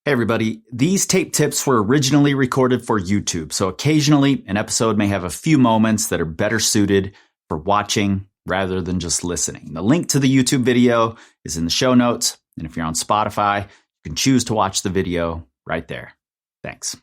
Hey everybody, these tape tips were originally recorded for YouTube, so occasionally an episode may have a few moments that are better suited for watching rather than just listening. The link to the YouTube video is in the show notes, and if you're on Spotify, you can choose to watch the video right there. Thanks.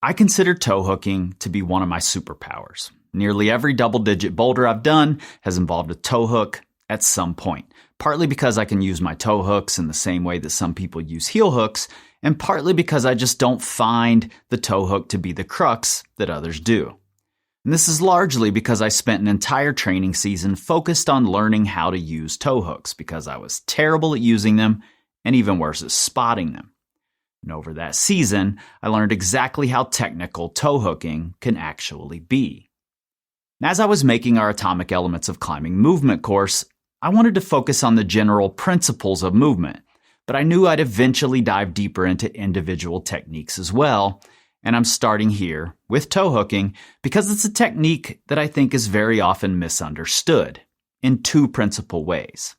I consider toe hooking to be one of my superpowers. Nearly every double-digit boulder I've done has involved a toe hook at some point, partly because I can use my toe hooks in the same way that some people use heel hooks, and partly because I just don't find the toe hook to be the crux that others do. And this is largely because I spent an entire training season focused on learning how to use toe hooks because I was terrible at using them and even worse at spotting them. And over that season, I learned exactly how technical toe hooking can actually be. As I was making our Atomic Elements of Climbing movement course, I wanted to focus on the general principles of movement, but I knew I'd eventually dive deeper into individual techniques as well, and I'm starting here with toe hooking because it's a technique that I think is very often misunderstood in two principal ways.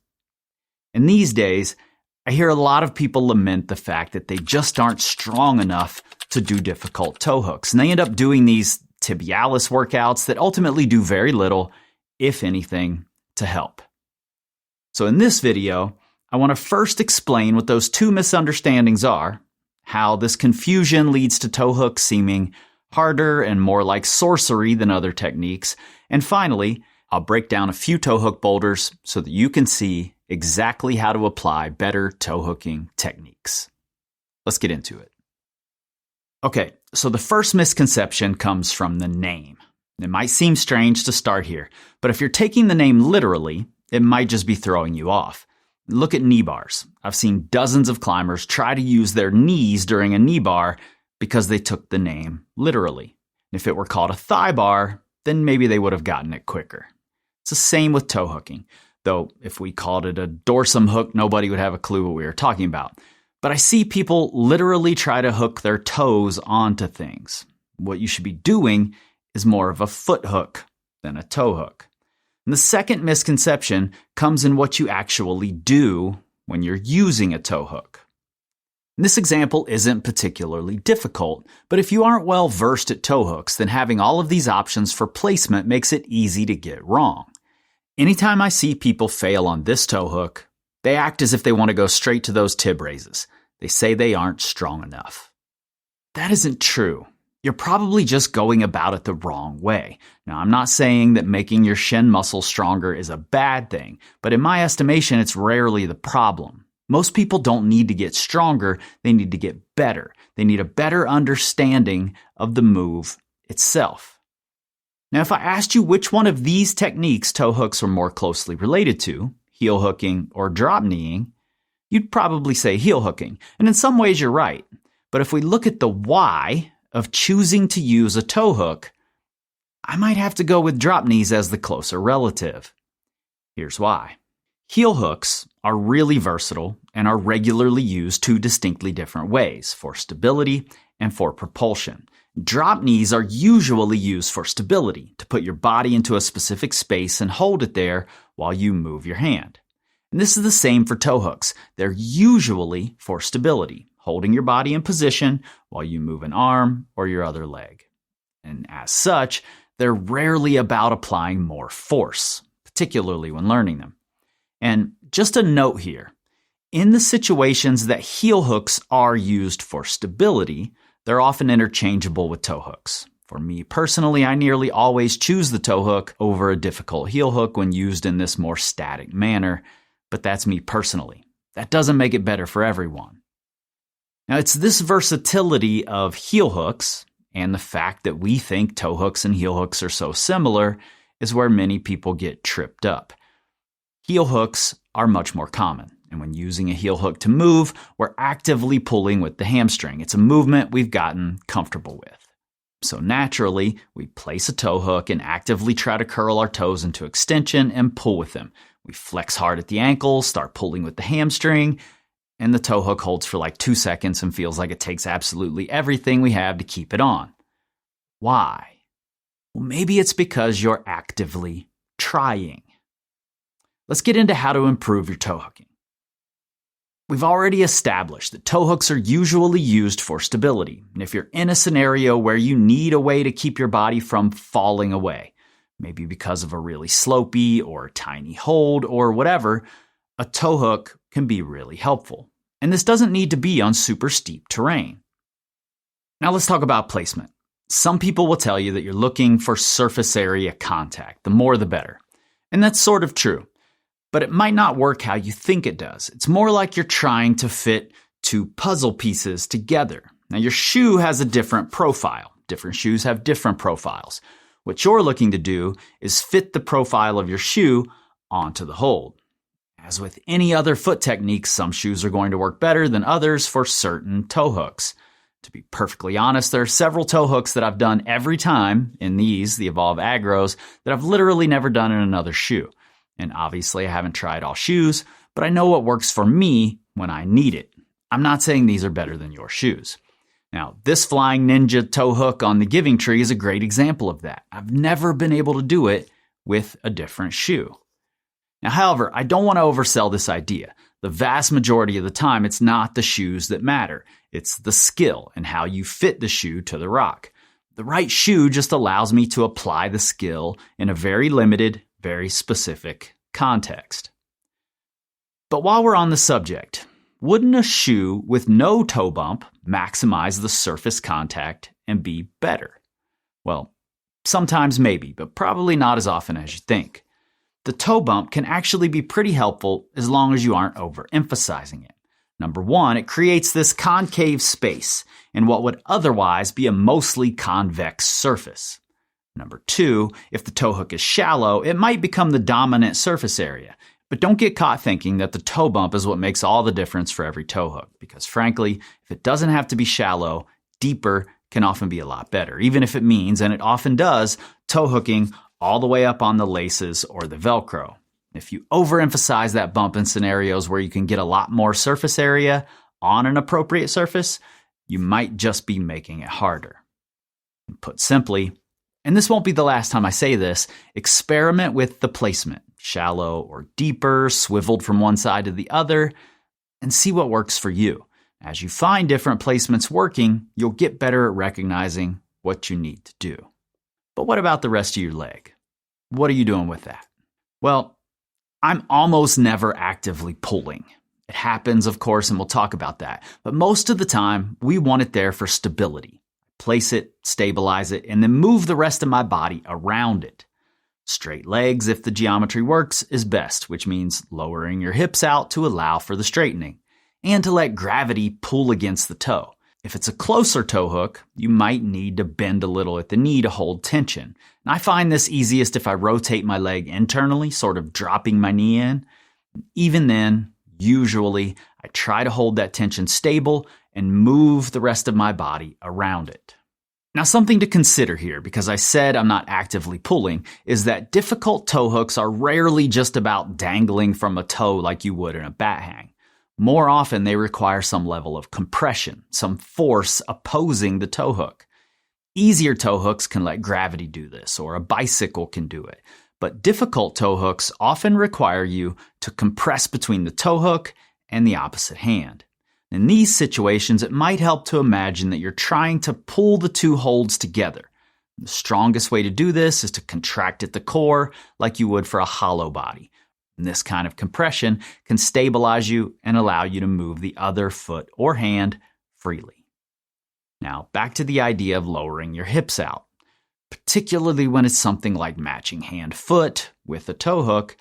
And these days, I hear a lot of people lament the fact that they just aren't strong enough to do difficult toe hooks, and they end up doing these tibialis workouts that ultimately do very little, if anything, to help. So in this video, I want to first explain what those two misunderstandings are, how this confusion leads to toe hooks seeming harder and more like sorcery than other techniques, and finally, I'll break down a few toe hook boulders so that you can see exactly how to apply better toe hooking techniques. Let's get into it. Okay, so the first misconception comes from the name. It might seem strange to start here, but if you're taking the name literally, it might just be throwing you off. Look at knee bars. I've seen dozens of climbers try to use their knees during a knee bar because they took the name literally. If it were called a thigh bar, then maybe they would have gotten it quicker. It's the same with toe hooking, though if we called it a dorsum hook, nobody would have a clue what we were talking about. But I see people literally try to hook their toes onto things. What you should be doing is more of a foot hook than a toe hook. And the second misconception comes in what you actually do when you're using a toe hook. And this example isn't particularly difficult, but if you aren't well versed at toe hooks, then having all of these options for placement makes it easy to get wrong. Anytime I see people fail on this toe hook, they act as if they want to go straight to those tib raises. They say they aren't strong enough. That isn't true. You're probably just going about it the wrong way. Now, I'm not saying that making your shin muscle stronger is a bad thing, but in my estimation, it's rarely the problem. Most people don't need to get stronger, they need to get better. They need a better understanding of the move itself. Now, if I asked you which one of these techniques toe hooks are more closely related to, heel hooking or drop kneeing, you'd probably say heel hooking. And in some ways you're right. But if we look at the why of choosing to use a toe hook, I might have to go with drop knees as the closer relative. Here's why. Heel hooks are really versatile and are regularly used two distinctly different ways, for stability and for propulsion. Drop knees are usually used for stability, to put your body into a specific space and hold it there while you move your hand. And this is the same for toe hooks. They're usually for stability, holding your body in position while you move an arm or your other leg. And as such, they're rarely about applying more force, particularly when learning them. And just a note here, in the situations that heel hooks are used for stability, they're often interchangeable with toe hooks. For me personally, I nearly always choose the toe hook over a difficult heel hook when used in this more static manner, but that's me personally. That doesn't make it better for everyone. Now, it's this versatility of heel hooks and the fact that we think toe hooks and heel hooks are so similar is where many people get tripped up. Heel hooks are much more common. And when using a heel hook to move, we're actively pulling with the hamstring. It's a movement we've gotten comfortable with. So naturally, we place a toe hook and actively try to curl our toes into extension and pull with them. We flex hard at the ankle, start pulling with the hamstring, and the toe hook holds for like 2 seconds and feels like it takes absolutely everything we have to keep it on. Why? Well, maybe it's because you're actively trying. Let's get into how to improve your toe hooking. We've already established that toe hooks are usually used for stability, and if you're in a scenario where you need a way to keep your body from falling away, maybe because of a really slopey or tiny hold or whatever, a toe hook can be really helpful. And this doesn't need to be on super steep terrain. Now let's talk about placement. Some people will tell you that you're looking for surface area contact, the more the better. And that's sort of true. But it might not work how you think it does. It's more like you're trying to fit two puzzle pieces together. Now your shoe has a different profile. Different shoes have different profiles. What you're looking to do is fit the profile of your shoe onto the hold. As with any other foot technique, some shoes are going to work better than others for certain toe hooks. To be perfectly honest, there are several toe hooks that I've done every time in these, the Evolve Agros, that I've literally never done in another shoe. And obviously I haven't tried all shoes, but I know what works for me when I need it. I'm not saying these are better than your shoes. Now, this Flying Ninja toe hook on the Giving Tree is a great example of that. I've never been able to do it with a different shoe. Now, however, I don't want to oversell this idea. The vast majority of the time, it's not the shoes that matter. It's the skill and how you fit the shoe to the rock. The right shoe just allows me to apply the skill in a very limited, very specific context. But while we're on the subject, wouldn't a shoe with no toe bump maximize the surface contact and be better? Well, sometimes maybe, but probably not as often as you think. The toe bump can actually be pretty helpful as long as you aren't overemphasizing it. Number one, it creates this concave space in what would otherwise be a mostly convex surface. Number two, if the toe hook is shallow, it might become the dominant surface area. But don't get caught thinking that the toe bump is what makes all the difference for every toe hook, because frankly, if it doesn't have to be shallow, deeper can often be a lot better, even if it means, and it often does, toe hooking all the way up on the laces or the Velcro. If you overemphasize that bump in scenarios where you can get a lot more surface area on an appropriate surface, you might just be making it harder. Put simply, and this won't be the last time I say this, experiment with the placement, shallow or deeper, swiveled from one side to the other, and see what works for you. As you find different placements working, you'll get better at recognizing what you need to do. But what about the rest of your leg? What are you doing with that? Well, I'm almost never actively pulling. It happens, of course, and we'll talk about that. But most of the time, we want it there for stability. Place it, stabilize it, and then move the rest of my body around it. Straight legs, if the geometry works, is best, which means lowering your hips out to allow for the straightening, and to let gravity pull against the toe. If it's a closer toe hook, you might need to bend a little at the knee to hold tension. And I find this easiest if I rotate my leg internally, sort of dropping my knee in. Even then, usually, I try to hold that tension stable and move the rest of my body around it. Now, something to consider here, because I said I'm not actively pulling, is that difficult toe hooks are rarely just about dangling from a toe like you would in a bat hang. More often, they require some level of compression, some force opposing the toe hook. Easier toe hooks can let gravity do this, or a bicycle can do it. But difficult toe hooks often require you to compress between the toe hook and the opposite hand. In these situations, it might help to imagine that you're trying to pull the two holds together. The strongest way to do this is to contract at the core like you would for a hollow body. And this kind of compression can stabilize you and allow you to move the other foot or hand freely. Now, back to the idea of lowering your hips out. Particularly when it's something like matching hand-foot with a toe hook,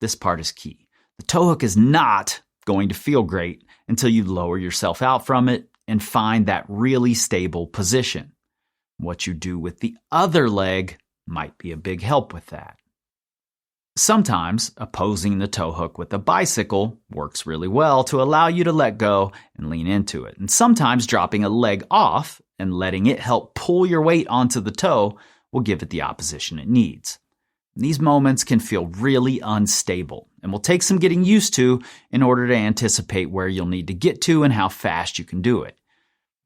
this part is key. The toe hook is not going to feel great until you lower yourself out from it and find that really stable position. What you do with the other leg might be a big help with that. Sometimes opposing the toe hook with a bicycle works really well to allow you to let go and lean into it. And sometimes dropping a leg off and letting it help pull your weight onto the toe will give it the opposition it needs. These moments can feel really unstable and will take some getting used to in order to anticipate where you'll need to get to and how fast you can do it.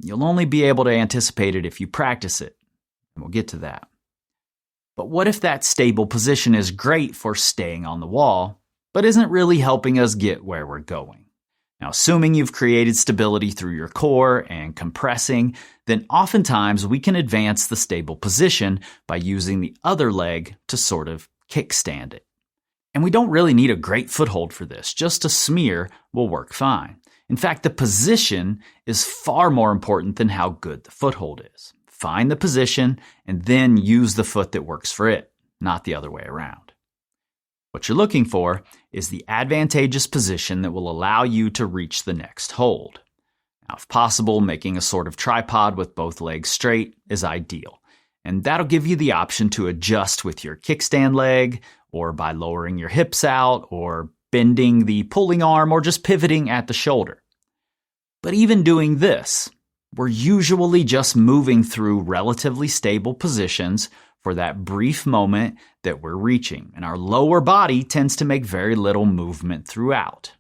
You'll only be able to anticipate it if you practice it, and we'll get to that. But what if that stable position is great for staying on the wall, but isn't really helping us get where we're going. Now, assuming you've created stability through your core and compressing, then oftentimes we can advance the stable position by using the other leg to sort of kickstand it. And we don't really need a great foothold for this. Just a smear will work fine. In fact, the position is far more important than how good the foothold is. Find the position and then use the foot that works for it, not the other way around. What you're looking for is the advantageous position that will allow you to reach the next hold. Now, if possible, making a sort of tripod with both legs straight is ideal. And that'll give you the option to adjust with your kickstand leg, or by lowering your hips out, or bending the pulling arm, or just pivoting at the shoulder. But even doing this, we're usually just moving through relatively stable positions for that brief moment that we're reaching, and our lower body tends to make very little movement throughout.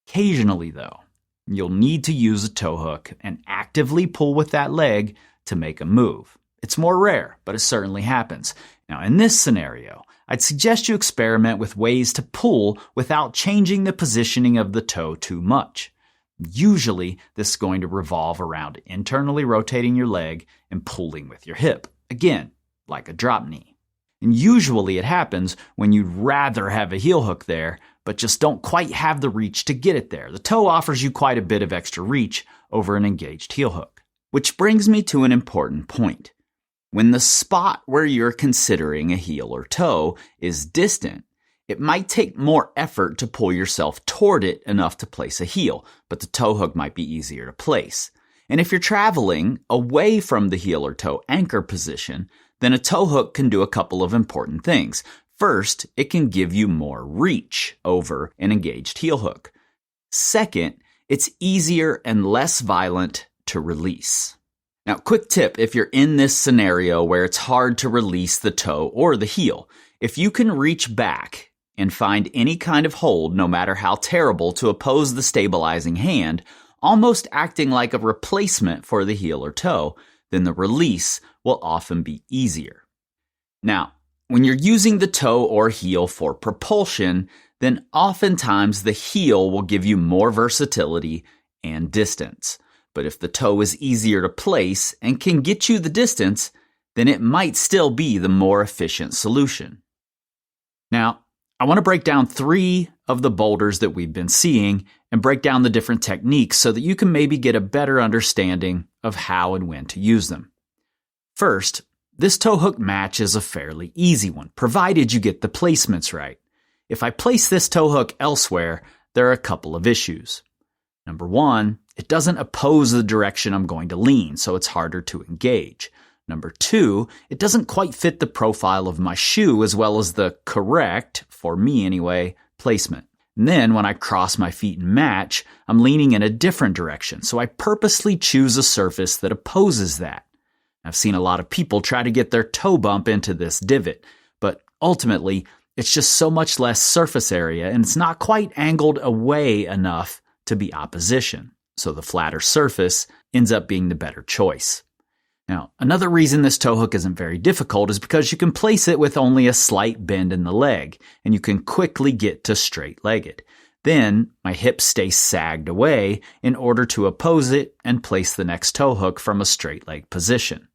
Occasionally, though, you'll need to use a toe hook and actively pull with that leg to make a move. It's more rare, but it certainly happens. Now, in this scenario, I'd suggest you experiment with ways to pull without changing the positioning of the toe too much. Usually, this is going to revolve around internally rotating your leg and pulling with your hip. Again, like a drop knee. And usually it happens when you'd rather have a heel hook there, but just don't quite have the reach to get it there. The toe offers you quite a bit of extra reach over an engaged heel hook. Which brings me to an important point. When the spot where you're considering a heel or toe is distant, it might take more effort to pull yourself toward it enough to place a heel, but the toe hook might be easier to place. And if you're traveling away from the heel or toe anchor position, then a toe hook can do a couple of important things. First, it can give you more reach over an engaged heel hook. Second, it's easier and less violent to release. Now, quick tip if you're in this scenario where it's hard to release the toe or the heel. If you can reach back and find any kind of hold, no matter how terrible, to oppose the stabilizing hand, almost acting like a replacement for the heel or toe, then the release will often be easier. Now, when you're using the toe or heel for propulsion, then oftentimes the heel will give you more versatility and distance. But if the toe is easier to place and can get you the distance, then it might still be the more efficient solution. Now, I want to break down 3 of the boulders that we've been seeing and break down the different techniques so that you can maybe get a better understanding of how and when to use them. First, this toe hook match is a fairly easy one, provided you get the placements right. If I place this toe hook elsewhere, there are a couple of issues. Number 1, it doesn't oppose the direction I'm going to lean, so it's harder to engage. Number 2, it doesn't quite fit the profile of my shoe as well as the correct, for me anyway, placement. And then when I cross my feet and match, I'm leaning in a different direction, so I purposely choose a surface that opposes that. I've seen a lot of people try to get their toe bump into this divot, but ultimately, it's just so much less surface area and it's not quite angled away enough to be opposition. So the flatter surface ends up being the better choice. Now, another reason this toe hook isn't very difficult is because you can place it with only a slight bend in the leg, and you can quickly get to straight-legged. Then, my hips stay sagged away in order to oppose it and place the next toe hook from a straight leg position.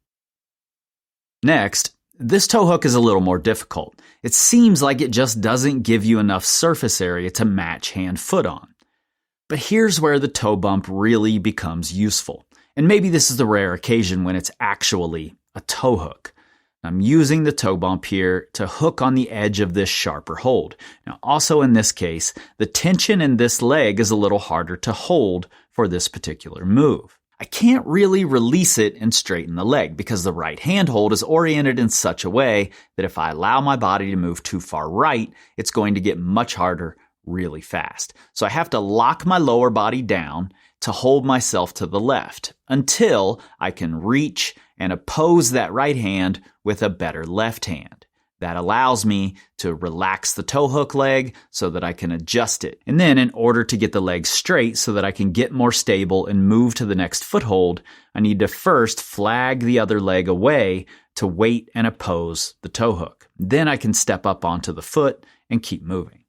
Next, this toe hook is a little more difficult. It seems like it just doesn't give you enough surface area to match hand-foot on. But here's where the toe bump really becomes useful. And maybe this is the rare occasion when it's actually a toe hook. I'm using the toe bump here to hook on the edge of this sharper hold. Now, also in this case, the tension in this leg is a little harder to hold for this particular move. I can't really release it and straighten the leg because the right handhold is oriented in such a way that if I allow my body to move too far right, it's going to get much harder really fast. So I have to lock my lower body down to hold myself to the left until I can reach and oppose that right hand with a better left hand. That allows me to relax the toe hook leg so that I can adjust it. And then in order to get the leg straight so that I can get more stable and move to the next foothold, I need to first flag the other leg away to wait and oppose the toe hook. Then I can step up onto the foot and keep moving.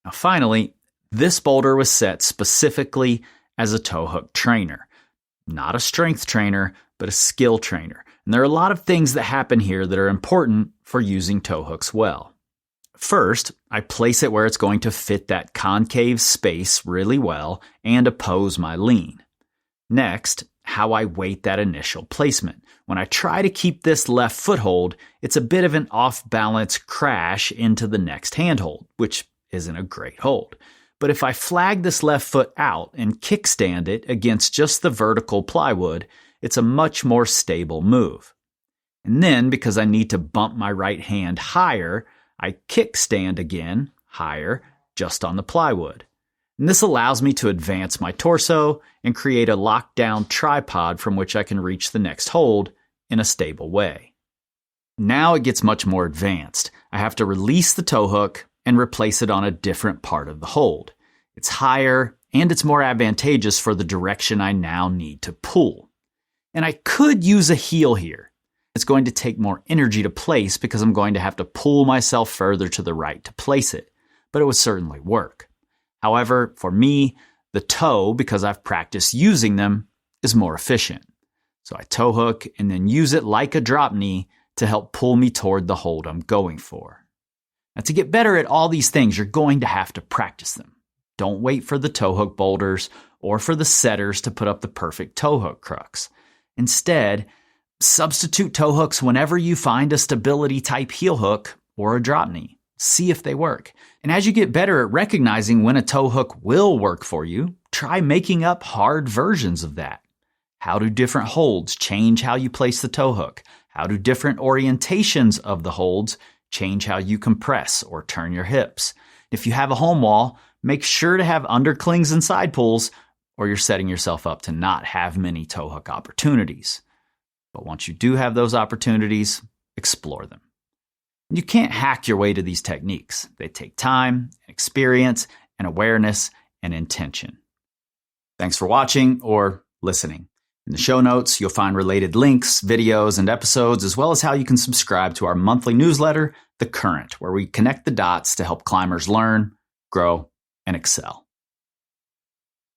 Now finally, this boulder was set specifically as a tow hook trainer. Not a strength trainer, but a skill trainer. And there are a lot of things that happen here that are important for using tow hooks well. First, I place it where it's going to fit that concave space really well and oppose my lean. Next, how I weight that initial placement. When I try to keep this left foothold, it's a bit of an off-balance crash into the next handhold, which isn't a great hold. But if I flag this left foot out and kickstand it against just the vertical plywood, it's a much more stable move. And then, because I need to bump my right hand higher, I kickstand again, higher, just on the plywood. And this allows me to advance my torso and create a lockdown tripod from which I can reach the next hold in a stable way. Now it gets much more advanced. I have to release the tow hook and replace it on a different part of the hold. It's higher and it's more advantageous for the direction I now need to pull. And I could use a heel here. It's going to take more energy to place because I'm going to have to pull myself further to the right to place it, but it would certainly work. However, for me, the toe, because I've practiced using them, is more efficient. So I tow hook and then use it like a drop knee to help pull me toward the hold I'm going for. Now, to get better at all these things, you're going to have to practice them. Don't wait for the tow hook boulders or for the setters to put up the perfect tow hook crux. Instead, substitute tow hooks whenever you find a stability type heel hook or a drop knee. See if they work. And as you get better at recognizing when a tow hook will work for you, try making up hard versions of that. How do different holds change how you place the tow hook? How do different orientations of the holds change how you compress or turn your hips? If you have a home wall, make sure to have underclings and side pulls, or you're setting yourself up to not have many tow hook opportunities. But once you do have those opportunities, explore them. You can't hack your way to these techniques. They take time, experience, and awareness and intention. Thanks for watching or listening. In the show notes, you'll find related links, videos, and episodes, as well as how you can subscribe to our monthly newsletter, The Current, where we connect the dots to help climbers learn, grow, and excel.